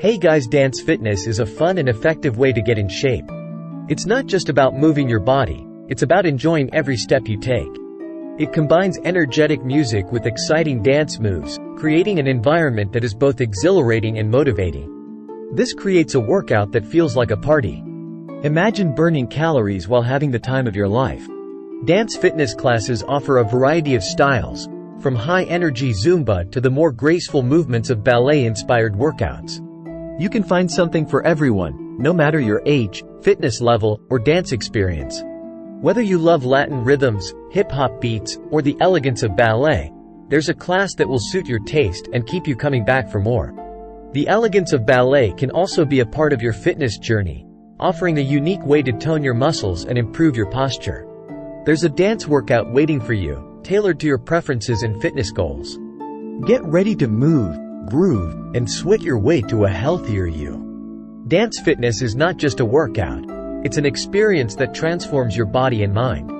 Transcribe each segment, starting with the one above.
Hey guys, dance fitness is a fun and effective way to get in shape. It's not just about moving your body, it's about enjoying every step you take. It combines energetic music with exciting dance moves, creating an environment that is both exhilarating and motivating. This creates a workout that feels like a party. Imagine burning calories while having the time of your life. Dance fitness classes offer a variety of styles, from high-energy Zumba to the more graceful movements of ballet-inspired workouts. You can find something for everyone, no matter your age, fitness level, or dance experience. Whether you love Latin rhythms, hip-hop beats, or the elegance of ballet, there's a class that will suit your taste and keep you coming back for more. The elegance of ballet can also be a part of your fitness journey, offering a unique way to tone your muscles and improve your posture. There's a dance workout waiting for you, tailored to your preferences and fitness goals. Get ready to move, groove, and sweat your way to a healthier you. Dance fitness is not just a workout, it's an experience that transforms your body and mind.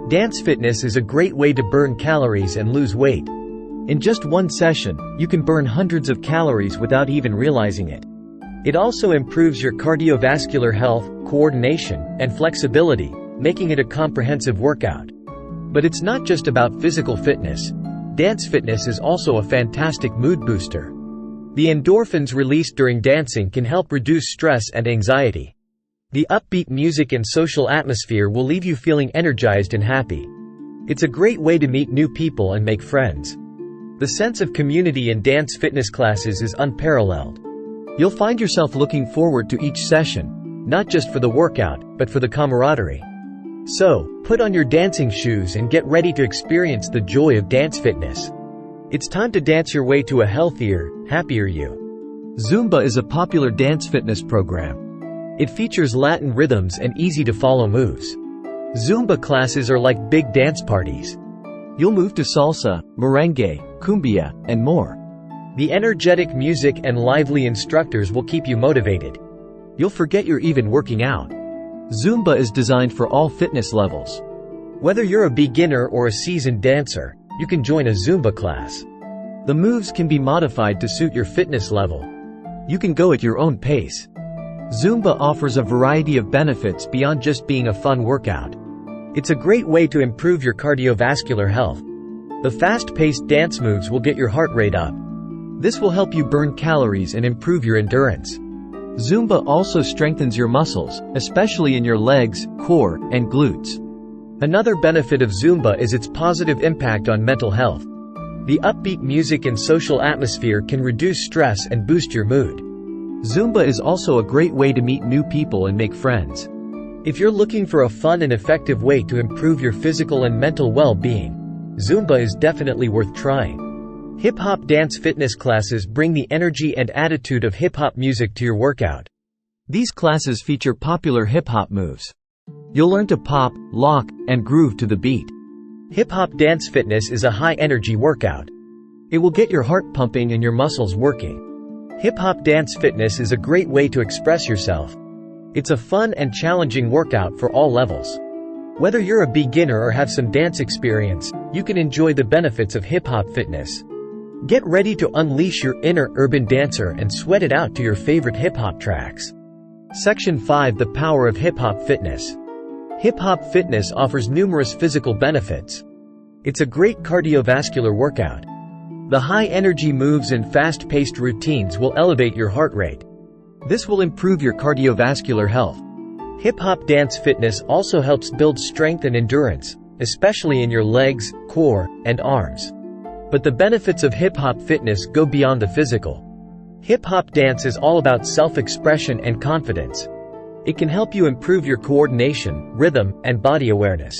Dance fitness is a great way to burn calories and lose weight. In just one session, you can burn hundreds of calories without even realizing it. It also improves your cardiovascular health, coordination, and flexibility, making it a comprehensive workout. But it's not just about physical fitness. Dance fitness is also a fantastic mood booster. The endorphins released during dancing can help reduce stress and anxiety. The upbeat music and social atmosphere will leave you feeling energized and happy. It's a great way to meet new people and make friends. The sense of community in dance fitness classes is unparalleled. You'll find yourself looking forward to each session, not just for the workout, but for the camaraderie. So, put on your dancing shoes and get ready to experience the joy of dance fitness. It's time to dance your way to a healthier, happier you. Zumba is a popular dance fitness program. It features Latin rhythms and easy-to-follow moves. Zumba classes are like big dance parties. You'll move to salsa, merengue, cumbia, and more. The energetic music and lively instructors will keep you motivated. You'll forget you're even working out. Zumba is designed for all fitness levels. Whether you're a beginner or a seasoned dancer, you can join a Zumba class. The moves can be modified to suit your fitness level. You can go at your own pace. Zumba offers a variety of benefits beyond just being a fun workout. It's a great way to improve your cardiovascular health. The fast-paced dance moves will get your heart rate up. This will help you burn calories and improve your endurance. Zumba also strengthens your muscles, especially in your legs, core, and glutes. Another benefit of Zumba is its positive impact on mental health. The upbeat music and social atmosphere can reduce stress and boost your mood. Zumba is also a great way to meet new people and make friends. If you're looking for a fun and effective way to improve your physical and mental well-being, Zumba is definitely worth trying. Hip-hop dance fitness classes bring the energy and attitude of hip-hop music to your workout. These classes feature popular hip-hop moves. You'll learn to pop, lock, and groove to the beat. Hip-hop dance fitness is a high-energy workout. It will get your heart pumping and your muscles working. Hip-hop dance fitness is a great way to express yourself. It's a fun and challenging workout for all levels. Whether you're a beginner or have some dance experience, you can enjoy the benefits of hip-hop fitness. Get ready to unleash your inner urban dancer and sweat it out to your favorite hip-hop tracks. Section 5: The Power of Hip-Hop Fitness. Hip-hop fitness offers numerous physical benefits. It's a great cardiovascular workout. The high-energy moves and fast-paced routines will elevate your heart rate. This will improve your cardiovascular health. Hip-hop dance fitness also helps build strength and endurance, especially in your legs, core, and arms. But the benefits of hip-hop fitness go beyond the physical. Hip-hop dance is all about self-expression and confidence. It can help you improve your coordination, rhythm, and body awareness.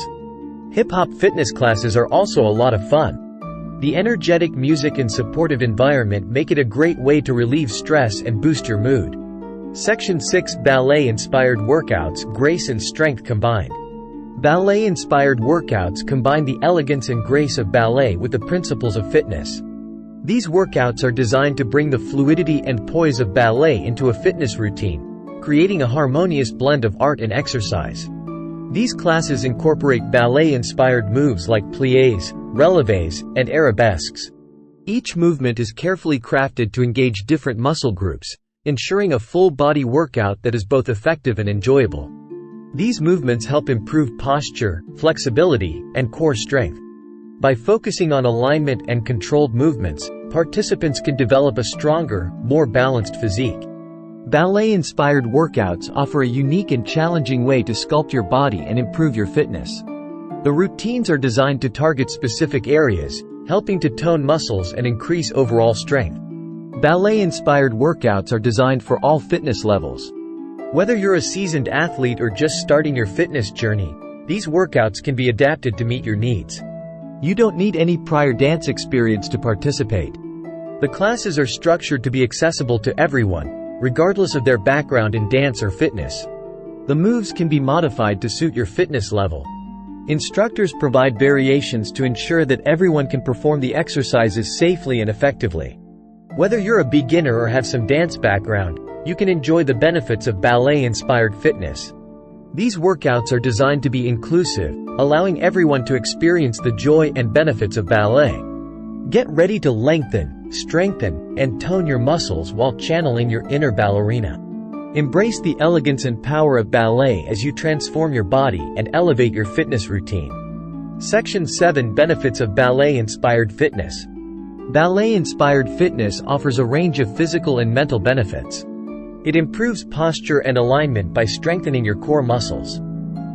Hip-hop fitness classes are also a lot of fun. The energetic music and supportive environment make it a great way to relieve stress and boost your mood. Section 6: Ballet-inspired workouts, grace and strength combined. Ballet-inspired workouts combine the elegance and grace of ballet with the principles of fitness. These workouts are designed to bring the fluidity and poise of ballet into a fitness routine, creating a harmonious blend of art and exercise. These classes incorporate ballet-inspired moves like pliés, relevés, and arabesques. Each movement is carefully crafted to engage different muscle groups, ensuring a full-body workout that is both effective and enjoyable. These movements help improve posture, flexibility, and core strength. By focusing on alignment and controlled movements, participants can develop a stronger, more balanced physique. Ballet-inspired workouts offer a unique and challenging way to sculpt your body and improve your fitness. The routines are designed to target specific areas, helping to tone muscles and increase overall strength. Ballet-inspired workouts are designed for all fitness levels. Whether you're a seasoned athlete or just starting your fitness journey, these workouts can be adapted to meet your needs. You don't need any prior dance experience to participate. The classes are structured to be accessible to everyone, regardless of their background in dance or fitness. The moves can be modified to suit your fitness level. Instructors provide variations to ensure that everyone can perform the exercises safely and effectively. Whether you're a beginner or have some dance background, you can enjoy the benefits of ballet-inspired fitness. These workouts are designed to be inclusive, allowing everyone to experience the joy and benefits of ballet. Get ready to lengthen, strengthen, and tone your muscles while channeling your inner ballerina. Embrace the elegance and power of ballet as you transform your body and elevate your fitness routine. Section 7 Benefits of Ballet-Inspired Fitness. Ballet-inspired fitness offers a range of physical and mental benefits. It improves posture and alignment by strengthening your core muscles.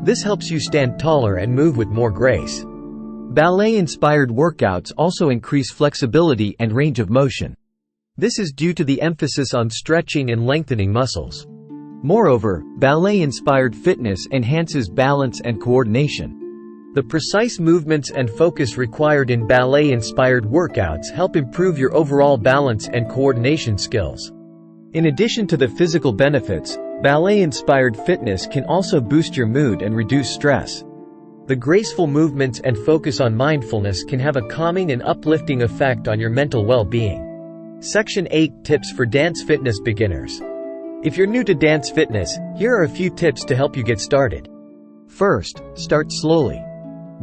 This helps you stand taller and move with more grace. Ballet-inspired workouts also increase flexibility and range of motion. This is due to the emphasis on stretching and lengthening muscles. Moreover, ballet-inspired fitness enhances balance and coordination. The precise movements and focus required in ballet-inspired workouts help improve your overall balance and coordination skills. In addition to the physical benefits, ballet-inspired fitness can also boost your mood and reduce stress. The graceful movements and focus on mindfulness can have a calming and uplifting effect on your mental well-being. Section 8 Tips for Dance Fitness Beginners. If you're new to dance fitness, here are a few tips to help you get started. First, start slowly.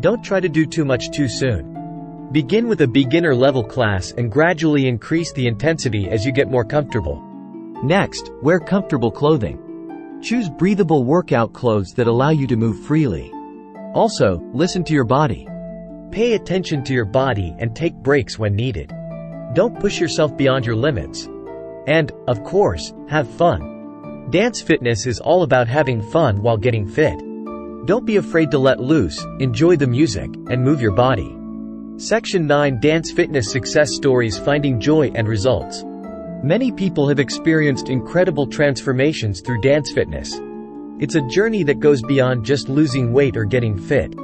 Don't try to do too much too soon. Begin with a beginner-level class and gradually increase the intensity as you get more comfortable. Next, wear comfortable clothing. Choose breathable workout clothes that allow you to move freely. Also, listen to your body. Pay attention to your body and take breaks when needed. Don't push yourself beyond your limits. And, of course, have fun. Dance fitness is all about having fun while getting fit. Don't be afraid to let loose, enjoy the music, and move your body. Section 9 Dance Fitness Success Stories Finding Joy and Results. Many people have experienced incredible transformations through dance fitness. It's a journey that goes beyond just losing weight or getting fit.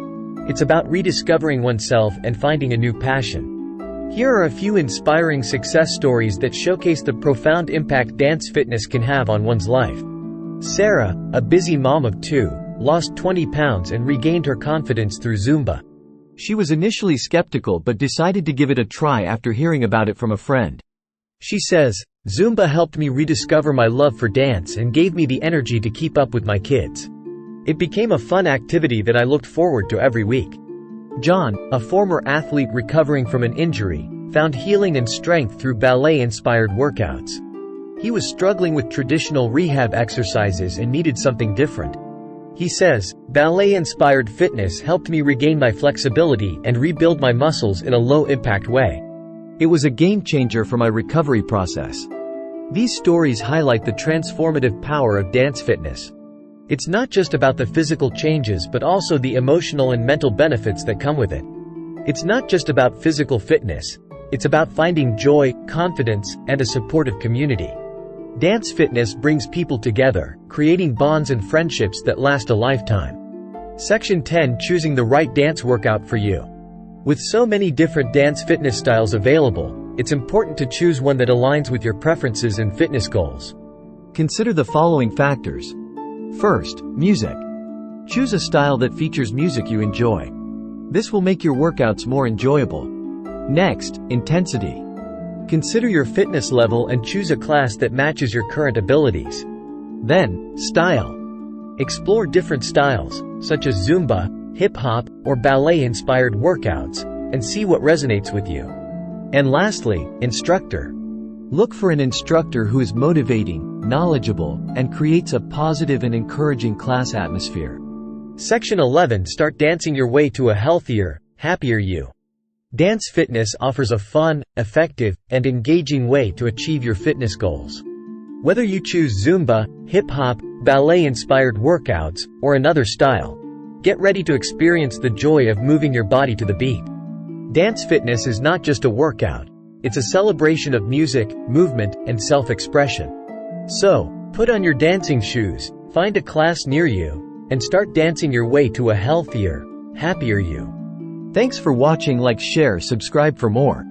It's about rediscovering oneself and finding a new passion. Here are a few inspiring success stories that showcase the profound impact dance fitness can have on one's life. Sarah, a busy mom of 2, lost 20 pounds and regained her confidence through Zumba. She was initially skeptical but decided to give it a try after hearing about it from a friend. She says, "Zumba helped me rediscover my love for dance and gave me the energy to keep up with my kids. It became a fun activity that I looked forward to every week." John, a former athlete recovering from an injury, found healing and strength through ballet-inspired workouts. He was struggling with traditional rehab exercises and needed something different. He says, "Ballet-inspired fitness helped me regain my flexibility and rebuild my muscles in a low-impact way. It was a game-changer for my recovery process." These stories highlight the transformative power of dance fitness. It's not just about the physical changes but also the emotional and mental benefits that come with it. It's not just about physical fitness, it's about finding joy, confidence, and a supportive community. Dance fitness brings people together, creating bonds and friendships that last a lifetime. Section 10 Choosing the right dance workout for you. With so many different dance fitness styles available, it's important to choose one that aligns with your preferences and fitness goals. Consider the following factors. First, music. Choose a style that features music you enjoy. This will make your workouts more enjoyable. Next, intensity. Consider your fitness level and choose a class that matches your current abilities. Then, style. Explore different styles, such as Zumba, hip-hop, or ballet-inspired workouts, and see what resonates with you. And lastly, instructor. Look for an instructor who is motivating, knowledgeable, and creates a positive and encouraging class atmosphere. Section 11. Start dancing your way to a healthier, happier you. Dance fitness offers a fun, effective, and engaging way to achieve your fitness goals. Whether you choose Zumba, hip-hop, ballet-inspired workouts, or another style, get ready to experience the joy of moving your body to the beat. Dance fitness is not just a workout. It's a celebration of music, movement, and self-expression. So, put on your dancing shoes, find a class near you, and start dancing your way to a healthier, happier you. Thanks for watching. Like, share, subscribe for more.